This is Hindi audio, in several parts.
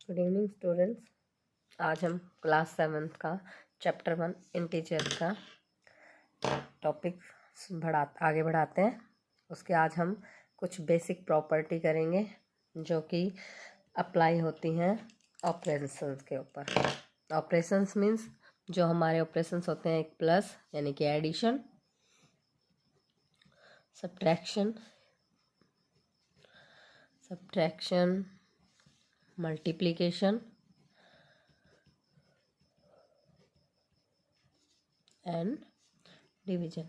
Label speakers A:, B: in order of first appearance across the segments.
A: Good evening students. आज हम क्लास 7th का चैप्टर 1 इंटीजर का टॉपिक आगे बढ़ाते हैं। उसके आज हम कुछ बेसिक प्रॉपर्टी करेंगे जो कि अप्लाई होती हैं ऑपरेशंस के ऊपर। ऑपरेशंस मीन्स जो हमारे ऑपरेशंस होते हैं, एक प्लस यानी कि addition, subtraction, multiplication and division.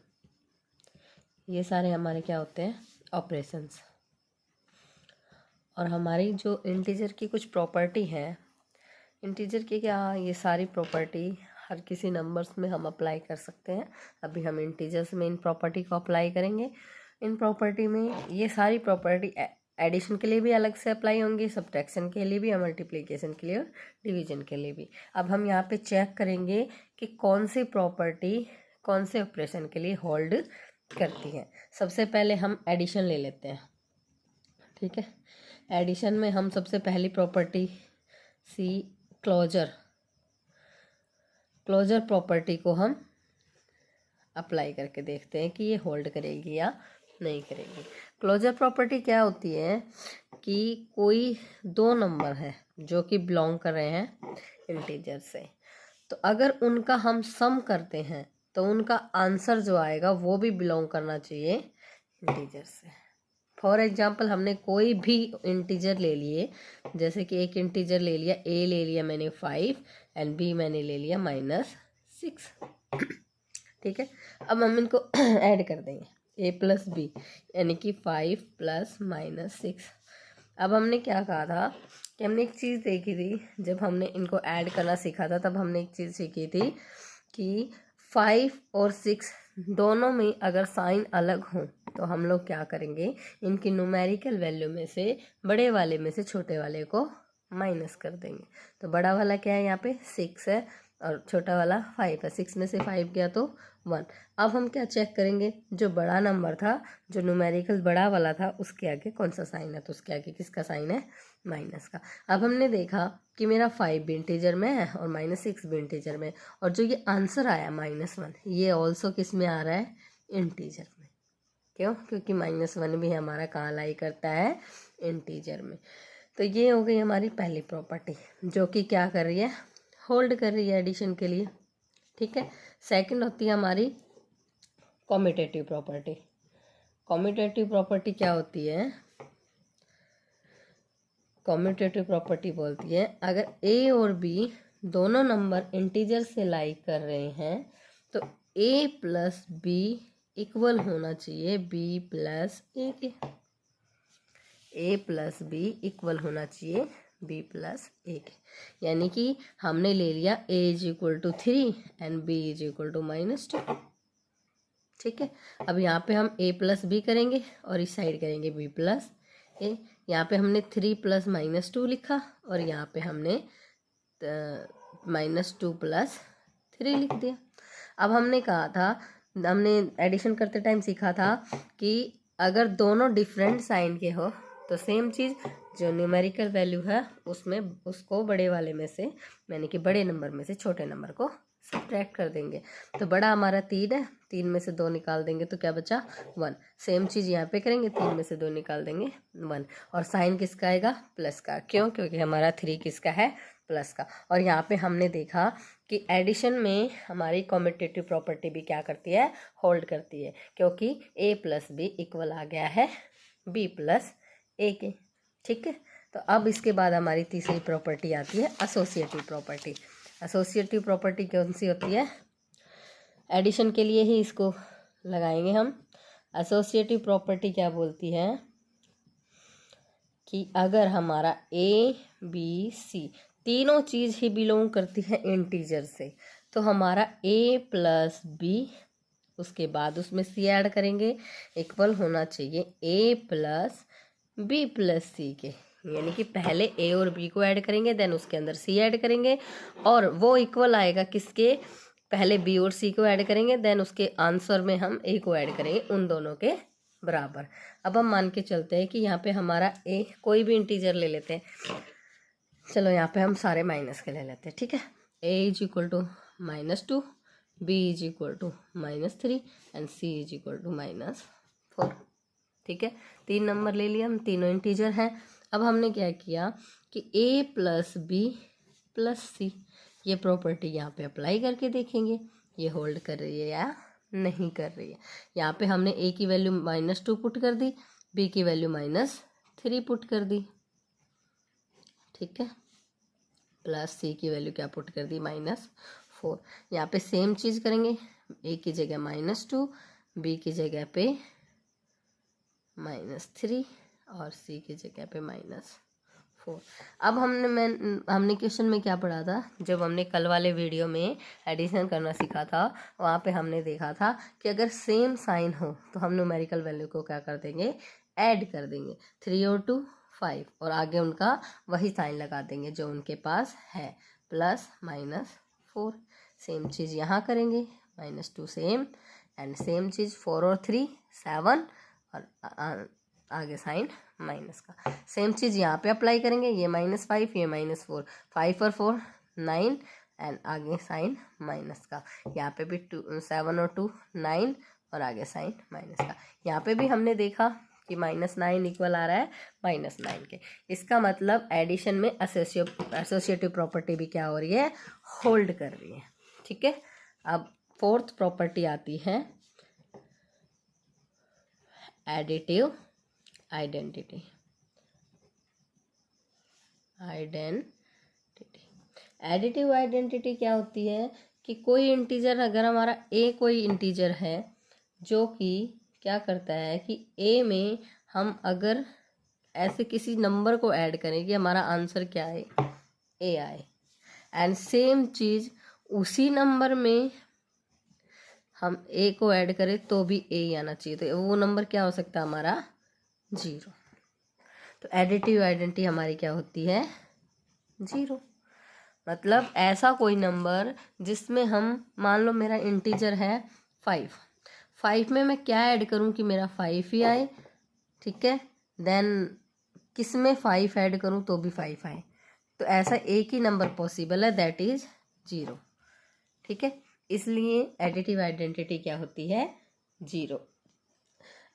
A: ये सारे हमारे क्या होते हैं, ऑपरेशंस। और हमारी जो इंटीजर की कुछ प्रॉपर्टी है, इंटीजर की क्या, ये सारी प्रॉपर्टी हर किसी नंबर्स में हम अप्लाई कर सकते हैं। अभी हम इंटीजर्स में इन प्रॉपर्टी को अप्लाई करेंगे। इन प्रॉपर्टी में ये सारी प्रॉपर्टी एडिशन के लिए भी अलग से अप्लाई होंगी, सब्ट्रैक्शन के लिए भी और मल्टीप्लिकेशन के लिए और डिवीजन के लिए भी। अब हम यहाँ पे चेक करेंगे कि कौन सी प्रॉपर्टी कौन से ऑपरेशन के लिए होल्ड करती है। सबसे पहले हम एडिशन ले लेते हैं, ठीक है। एडिशन में हम सबसे पहली प्रॉपर्टी क्लोजर प्रॉपर्टी को हम अप्लाई करके देखते हैं कि ये होल्ड करेगी या नहीं करेगी। क्लोजर प्रॉपर्टी क्या होती है कि कोई दो नंबर है जो कि बिलोंग कर रहे हैं इंटीजर से, तो अगर उनका हम सम करते हैं तो उनका आंसर जो आएगा वो भी बिलोंग करना चाहिए इंटीजर से। फॉर एग्जाम्पल, हमने कोई भी इंटीजर ले लिए, जैसे कि एक इंटीजर ले लिया, ए ले लिया मैंने 5 एंड बी मैंने ले लिया -6, ठीक है। अब हम इनको ऐड कर देंगे, ए प्लस बी यानी कि 5 + -6। अब हमने क्या कहा था कि हमने एक चीज़ देखी थी, जब हमने इनको ऐड करना सीखा था तब हमने एक चीज़ सीखी थी कि 5 और 6 दोनों में अगर साइन अलग हों तो हम लोग क्या करेंगे, इनकी न्यूमेरिकल वैल्यू में से बड़े वाले में से छोटे वाले को माइनस कर देंगे। तो बड़ा वाला क्या है, यहाँ पे 6 है और छोटा वाला 5 है। 6 में से 5 गया तो 1। अब हम क्या चेक करेंगे, जो बड़ा नंबर था, जो न्यूमेरिकल बड़ा वाला था, उसके आगे कौन सा साइन है, तो उसके आगे किसका साइन है, माइनस का। अब हमने देखा कि मेरा 5 भी इंटीजर में है और -6 भी इंटीजर में, और जो ये आंसर आया -1, ये ऑल्सो किस में आ रहा है, इंटीजर में। क्यों? क्योंकि -1 भी हमारा कहाँ लाई करता है, इंटीजर में। तो ये हो गई हमारी पहली प्रॉपर्टी जो कि क्या कर रही है, होल्ड कर रही है एडिशन के लिए, ठीक है। सेकंड होती है हमारी कॉम्यूटेटिव प्रॉपर्टी। कॉम्यूटेटिव प्रॉपर्टी क्या होती है, कॉम्यूटेटिव प्रॉपर्टी बोलती है अगर ए और बी दोनों नंबर इंटीजर से लाई कर रहे हैं तो a + b इक्वल होना चाहिए b + a के। a + b इक्वल होना चाहिए b + a के, यानी कि हमने ले लिया a = 3 एंड b = -2, ठीक है। अब यहाँ पे हम a + b करेंगे और इस साइड करेंगे b + a। यहाँ पे हमने 3 + -2 लिखा और यहाँ पे हमने -2 + 3 लिख दिया। अब हमने कहा था, हमने एडिशन करते टाइम सीखा था कि अगर दोनों डिफरेंट साइन के हो तो सेम चीज़, जो न्यूमेरिकल वैल्यू है उसमें उसको बड़े वाले में से, यानी कि बड़े नंबर में से छोटे नंबर को सब्ट्रैक्ट कर देंगे। तो बड़ा हमारा 3 है, 3 में से 2 निकाल देंगे तो क्या बचा, 1। सेम चीज़ यहाँ पे करेंगे, 3 में से 2 निकाल देंगे 1, और साइन किसका आएगा, प्लस का। क्यों? क्योंकि हमारा 3 किसका है, प्लस का। और यहाँ पे हमने देखा कि एडिशन में हमारी कॉम्यूटेटिव प्रॉपर्टी भी क्या करती है, होल्ड करती है, क्योंकि a + b इक्वल आ गया है b + a के, ठीक है। तो अब इसके बाद हमारी तीसरी प्रॉपर्टी आती है एसोसिएटिव प्रॉपर्टी। एसोसिएटिव प्रॉपर्टी कौन सी होती है, एडिशन के लिए ही इसको लगाएंगे हम। एसोसिएटिव प्रॉपर्टी क्या बोलती है कि अगर हमारा a b c तीनों चीज़ ही बिलोंग करती है इंटीजर से, तो हमारा a + b, उसके बाद उसमें c ऐड करेंगे, इक्वल होना चाहिए a + b + c के। यानी कि पहले a और b को ऐड करेंगे, देन उसके अंदर c ऐड करेंगे, और वो इक्वल आएगा किसके, पहले b और c को ऐड करेंगे, देन उसके आंसर में हम a को ऐड करेंगे, उन दोनों के बराबर। अब हम मान के चलते हैं कि यहाँ पे हमारा a, कोई भी इंटीजर ले लेते हैं, चलो यहाँ पे हम सारे माइनस के ले लेते हैं, ठीक है। a is equal to -2, b is equal to -3 and c is equal to -4, ठीक है। 3 नंबर ले लिए हम, तीनों इंटीजर हैं। अब हमने क्या किया कि a प्लस बी प्लस सी, ये प्रॉपर्टी यहाँ पे अप्लाई करके देखेंगे ये होल्ड कर रही है या नहीं कर रही है। यहाँ पे हमने a की वैल्यू -2 पुट कर दी, b की वैल्यू -3 पुट कर दी, ठीक है, प्लस c की वैल्यू क्या पुट कर दी -4। यहाँ पे सेम चीज़ करेंगे, a की जगह -2, b की जगह पे -3 और c की जगह पे -4। अब हमने क्वेश्चन में क्या पढ़ा था, जब हमने कल वाले वीडियो में एडिशन करना सीखा था, वहाँ पे हमने देखा था कि अगर सेम साइन हो तो हम न्यूमेरिकल वैल्यू को क्या कर देंगे, ऐड कर देंगे। 3 और 2 5 और आगे उनका वही साइन लगा देंगे जो उनके पास है, प्लस -4। सेम चीज़ यहाँ करेंगे, -2 सेम एंड सेम चीज़ 4 और 3 7 और आगे साइन माइनस का। सेम चीज़ यहाँ पे अप्लाई करेंगे, ये -5 ये -4, 5 और 4 9 एंड आगे साइन माइनस का। यहाँ पे भी 7 और 2 9 और आगे साइन माइनस का। यहाँ पे भी हमने देखा कि -9 इक्वल आ रहा है -9 के। इसका मतलब एडिशन में एसोसिएटिव प्रॉपर्टी भी क्या हो रही है, होल्ड कर रही है, ठीक है। अब फोर्थ प्रॉपर्टी आती है एडिटिव आइडेंटिटी। एडिटिव आइडेंटिटी क्या होती है कि कोई इंटीजर, अगर हमारा a कोई इंटीजर है जो कि क्या करता है कि a में हम अगर ऐसे किसी नंबर को ऐड करें कि हमारा आंसर क्या है, a आए, एंड सेम चीज़ उसी नंबर में हम a को ऐड करें तो भी a ही आना चाहिए, तो वो नंबर क्या हो सकता है हमारा 0। तो एडिटिव आइडेंटिटी हमारी क्या होती है, 0। मतलब ऐसा कोई नंबर जिसमें हम, मान लो मेरा इंटीजर है 5 में मैं क्या ऐड करूं कि मेरा 5 ही आए, ठीक है। देन किस में 5 ऐड करूं तो भी 5 आए, तो ऐसा एक ही नंबर पॉसिबल है, दैट इज 0, ठीक है। इसलिए एडिटिव आइडेंटिटी क्या होती है, 0।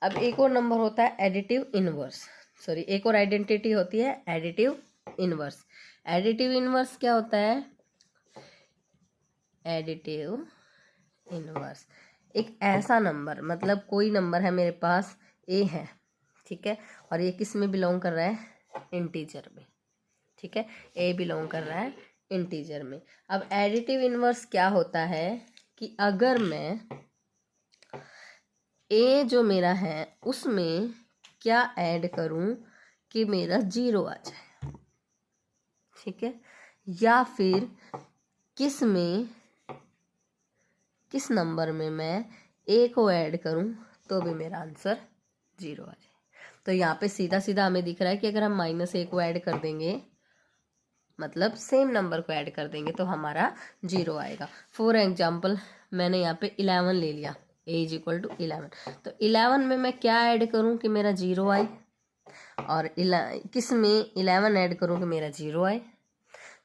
A: अब एक और नंबर होता है एडिटिव इनवर्स, सॉरी एक और आइडेंटिटी होती है एडिटिव इनवर्स। एडिटिव इनवर्स क्या होता है, एडिटिव इनवर्स एक ऐसा नंबर, मतलब कोई नंबर है मेरे पास a है, ठीक है, और ये किस में बिलोंग कर रहा है, इंटीजर में, ठीक है, a बिलोंग कर रहा है इंटीजर में। अब एडिटिव इनवर्स क्या होता है कि अगर मैं a जो मेरा है उसमें क्या ऐड करूं कि मेरा 0 आ जाए, ठीक है, या फिर किस नंबर में मैं a को ऐड करूं तो भी मेरा आंसर 0 आ जाए। तो यहाँ पे सीधा सीधा हमें दिख रहा है कि अगर हम -a को ऐड कर देंगे, मतलब सेम नंबर को ऐड कर देंगे तो हमारा 0 आएगा। फॉर एग्जाम्पल मैंने यहाँ पे 11 ले लिया, a इज इक्वल टू 11, तो 11 में मैं क्या ऐड करूँ कि मेरा 0 आए, और किस में 11 ऐड करूँ कि मेरा 0 आए।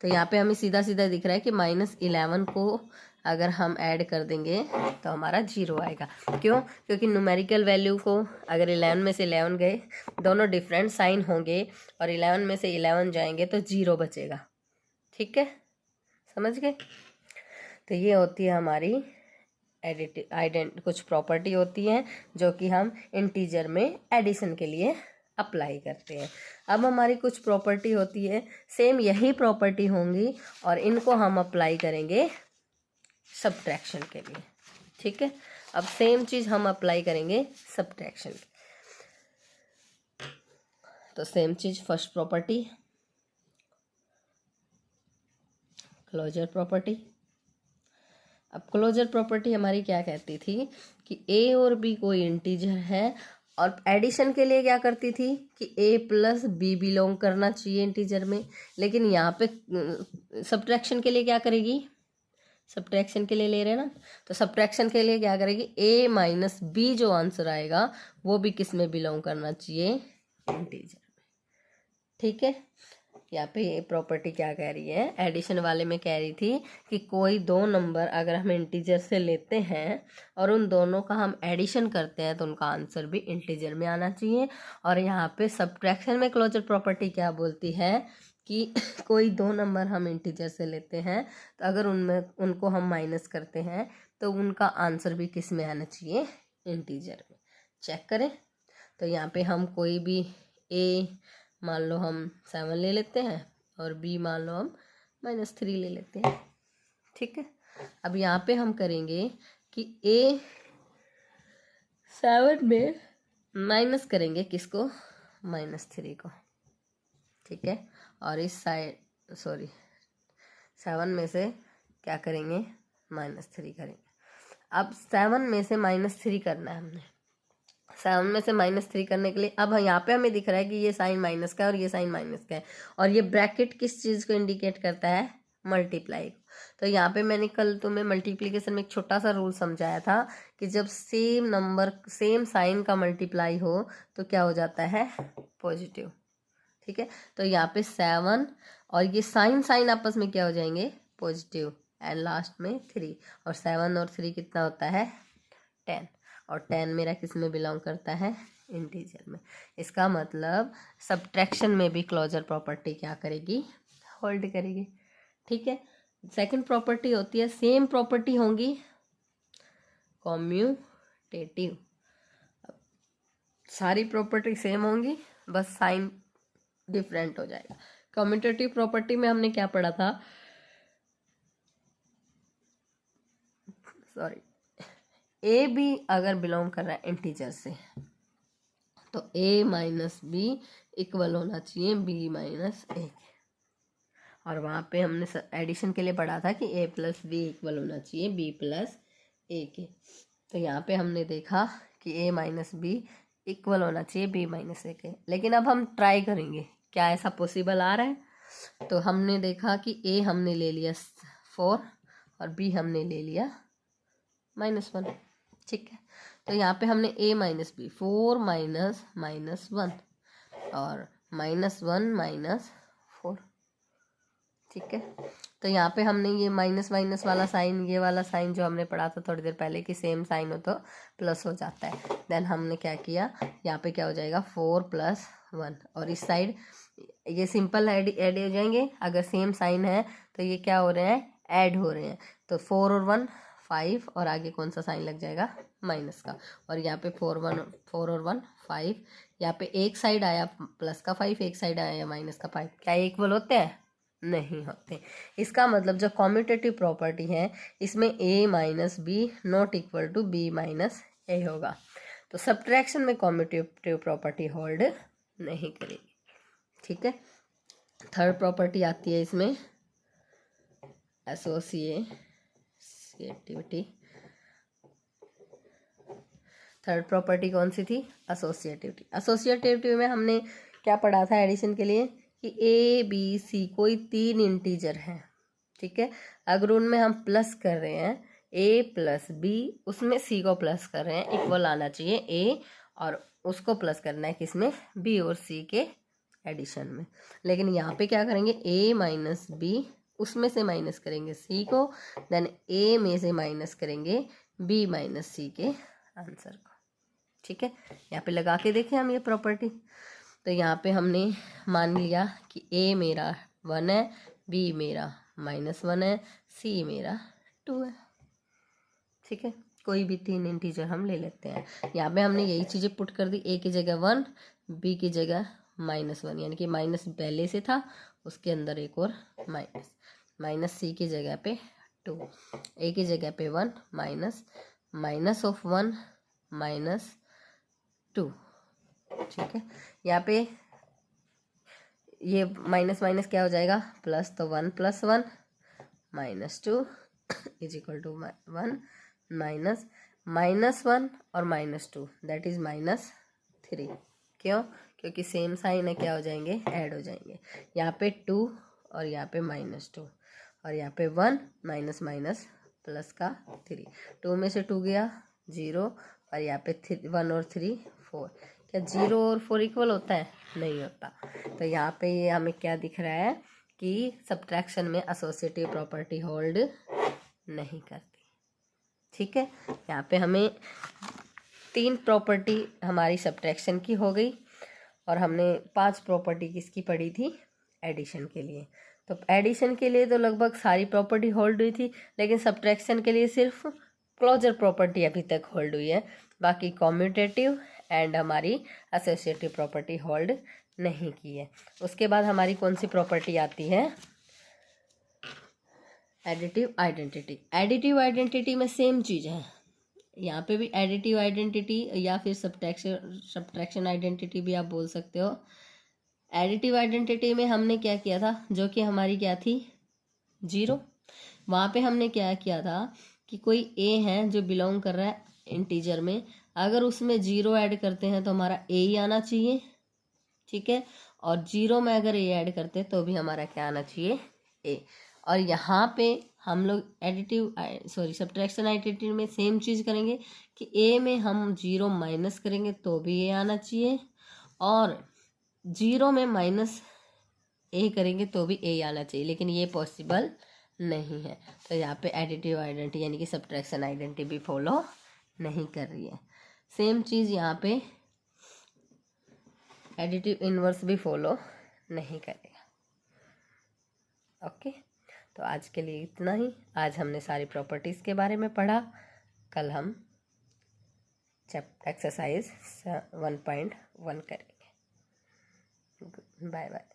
A: तो यहाँ पे हमें सीधा सीधा दिख रहा है कि -11 को अगर हम ऐड कर देंगे तो हमारा 0 आएगा। क्यों, क्योंकि न्यूमेरिकल वैल्यू को अगर 11 में से 11 गए, दोनों डिफरेंट साइन होंगे और 11 में से 11 जाएंगे तो 0 बचेगा, ठीक है, समझ गए। तो ये होती है हमारी कुछ प्रॉपर्टी होती हैं जो कि हम इंटीजर में एडिशन के लिए अप्लाई करते हैं। अब हमारी कुछ प्रॉपर्टी होती है, सेम यही प्रॉपर्टी होंगी और इनको हम अप्लाई करेंगे सब्ट्रैक्शन के लिए, ठीक है। अब सेम चीज़ हम अप्लाई करेंगे सब्ट्रैक्शन, तो सेम चीज़ फर्स्ट प्रॉपर्टी क्लोजर प्रॉपर्टी। अब क्लोजर प्रॉपर्टी हमारी क्या कहती थी कि a और b कोई इंटीजर है, और एडिशन के लिए क्या करती थी कि a प्लस बी बिलोंग करना चाहिए इंटीजर में, लेकिन यहाँ पे सब्ट्रैक्शन के लिए क्या करेगी, सब्ट्रैक्शन के लिए ले रहे हैं ना, तो सब्ट्रैक्शन के लिए क्या करेगी, a माइनस बी जो आंसर आएगा वो भी किस में बिलोंग करना चाहिए, इंटीजर में, ठीक है। यहाँ पे ये प्रॉपर्टी क्या कह रही है, एडिशन वाले में कह रही थी कि कोई दो नंबर अगर हम इंटीजर से लेते हैं और उन दोनों का हम एडिशन करते हैं तो उनका आंसर भी इंटीजर में आना चाहिए। और यहाँ पे सब्ट्रैक्शन में क्लोजर प्रॉपर्टी क्या बोलती है कि कोई दो नंबर हम इंटीजर से लेते हैं तो अगर उनमें उनको हम माइनस करते हैं तो उनका आंसर भी किस में आना चाहिए, इंटीजर में। चेक करें तो यहाँ पे हम कोई भी ए मान लो हम 7 ले लेते हैं और बी मान लो हम -3 ले लेते हैं। ठीक है, अब यहाँ पे हम करेंगे कि ए 7 में माइनस करेंगे किसको, -3 को। ठीक है, और इस साइड 7 में से क्या करेंगे, -3 करेंगे। अब 7 में से -3 करना है हमने। 7 में से -3 करने के लिए अब यहाँ पे हमें दिख रहा है कि ये साइन माइनस का है और ये साइन माइनस का है, और ये ब्रैकेट किस चीज़ को इंडिकेट करता है, मल्टीप्लाई। तो यहाँ पे मैंने कल तुम्हें मल्टीप्लिकेशन में एक छोटा सा रूल समझाया था कि जब सेम नंबर सेम साइन का मल्टीप्लाई हो तो क्या हो जाता है, पॉजिटिव। ठीक है, तो यहाँ पे 7 और ये साइन आपस में क्या हो जाएंगे, पॉजिटिव, एंड लास्ट में 3, और 7 और 3 कितना होता है, 10, और 10 मेरा किस में बिलोंग करता है, इंटीजर में। इसका मतलब सब्ट्रैक्शन में भी क्लोजर प्रॉपर्टी क्या करेगी, होल्ड करेगी। ठीक है, सेकंड प्रॉपर्टी होती है, सेम प्रॉपर्टी होंगी कॉम्यूटेटिव। सारी प्रॉपर्टी सेम होंगी, बस साइन डिफरेंट हो जाएगा। कम्यूटेटिव प्रॉपर्टी में हमने क्या पढ़ा था, ए बी अगर बिलोंग कर रहा है इंटीजर से तो a माइनस बी इक्वल होना चाहिए b माइनस ए, और वहाँ पे हमने एडिशन के लिए पढ़ा था कि a प्लस बी इक्वल होना चाहिए b प्लस ए के। तो यहाँ पे हमने देखा कि a माइनस बी इक्वल होना चाहिए b माइनस ए के, लेकिन अब हम ट्राई करेंगे क्या ऐसा पॉसिबल आ रहा है। तो हमने देखा कि a हमने ले लिया 4 और b हमने ले लिया -1। ठीक है, तो यहाँ पे हमने a माइनस बी 4 माइनस -1 और -1 -4। ठीक है, तो यहाँ पे हमने ये माइनस माइनस वाला साइन, ये वाला साइन जो हमने पढ़ा था थोड़ी देर पहले कि सेम साइन हो तो प्लस हो जाता है। देन हमने क्या किया, यहाँ पे क्या हो जाएगा 4 + 1, और इस साइड ये सिंपल ऐड हो जाएंगे। अगर सेम साइन है तो ये क्या हो रहे हैं, ऐड हो रहे हैं। तो 4 और 1 5, और आगे कौन सा साइन लग जाएगा, माइनस का। और यहाँ पे 4 और 1 5, यहाँ पे एक साइड आया प्लस का 5, एक साइड आया माइनस का 5। क्या इक्वल होते हैं, नहीं होते। इसका मतलब जो कॉम्यूटेटिव प्रॉपर्टी है इसमें a minus B not equal to b minus A होगा। तो सब्ट्रैक्शन में कॉम्यूटेटिव प्रॉपर्टी होल्ड नहीं करेगी। ठीक है, थर्ड प्रॉपर्टी आती है इसमें एसोसिएटिविटी। थर्ड प्रॉपर्टी कौन सी थी, एसोसिएटिविटी। एसोसिएटिविटी में हमने क्या पढ़ा था एडिशन के लिए कि ए बी सी कोई 3 इंटीजर हैं। ठीक है, अगर उनमें हम प्लस कर रहे हैं a प्लस बी, उसमें c को प्लस कर रहे हैं, इक्वल आना चाहिए a, और उसको प्लस करना है किसमें, b और c के एडिशन में। लेकिन यहाँ पे क्या करेंगे, a माइनस बी, उसमें से माइनस करेंगे c को, देन a में से माइनस करेंगे b माइनस c के आंसर को। ठीक है, यहाँ पे लगा के देखें हम ये प्रॉपर्टी। तो यहाँ पे हमने मान लिया कि a मेरा 1 है, b मेरा -1 है, c मेरा 2 है। ठीक है, कोई भी 3 इंटीजर हम ले लेते हैं। यहाँ पे हमने यही चीज़ें पुट कर दी, a की जगह 1, b की जगह -1, यानी कि माइनस पहले से था, उसके अंदर एक और माइनस c की जगह पे 2, a की जगह पे 1 माइनस ऑफ 1 -2। ठीक है, यहाँ पे ये माइनस माइनस क्या हो जाएगा, प्लस, तो 1 + 1 -2 इज इक्वल टू 1 -1 और -2 दैट इज -3। क्यों, क्योंकि सेम साइन है, क्या हो जाएंगे, ऐड हो जाएंगे। यहाँ पे 2 और यहाँ पे -2, और यहाँ पे 1 माइनस प्लस का 3, 2 में से 2 गया 0, और यहाँ पे 1 और 3 4, क्या 0 और 4 इक्वल होता है? नहीं होता। तो यहाँ पे ये हमें क्या दिख रहा है कि सब्ट्रैक्शन में एसोसिएटिव प्रॉपर्टी होल्ड नहीं करती। ठीक है, यहाँ पे हमें 3 प्रॉपर्टी हमारी सब्ट्रैक्शन की हो गई और हमने 5 प्रॉपर्टी किसकी पढ़ी थी? एडिशन के लिए। तो एडिशन के लिए तो लगभग सारी प्रॉपर्टी होल्ड हुई थी, लेकिन सब्ट्रैक्शन के लिए सिर्फ क्लोजर प्रॉपर्टी अभी तक होल्ड हुई है, बाकी कॉम्यूटेटिव एंड हमारी एसोसिएटिव प्रॉपर्टी होल्ड नहीं की है। उसके बाद हमारी कौन सी प्रॉपर्टी आती है? Additive identity. एडिटिव आइडेंटिटी में सेम चीज़ है, यहाँ पे भी एडिटिव आइडेंटिटी या फिर सब्ट्रैक्शन आइडेंटिटी भी आप बोल सकते हो। एडिटिव आइडेंटिटी में हमने क्या किया था, जो कि हमारी क्या थी? 0। वहाँ पे हमने क्या किया था कि कोई ए है जो बिलोंग कर रहा है इंटीजर में, अगर उसमें 0 ऐड करते हैं तो हमारा ए ही आना चाहिए। ठीक है, और 0 में अगर ए ऐड करते हैं तो भी हमारा क्या आना चाहिए? ए। और यहाँ पे हम लोग सब्ट्रैक्शन आइडेंटिटी में सेम चीज़ करेंगे कि ए में हम 0 माइनस करेंगे तो भी ए आना चाहिए, और 0 में माइनस ए करेंगे तो भी ए आना चाहिए, लेकिन ये पॉसिबल नहीं है। तो यहाँ पे एडिटिव आइडेंटिटी यानी कि सब्ट्रैक्शन आइडेंटिटी भी फॉलो नहीं कर रही है। सेम चीज़ यहाँ पे एडिटिव इनवर्स भी फॉलो नहीं करेगा। ओके, तो आज के लिए इतना ही। आज हमने सारी प्रॉपर्टीज़ के बारे में पढ़ा। कल हम एक्सरसाइज 1.1 करेंगे। Bye bye.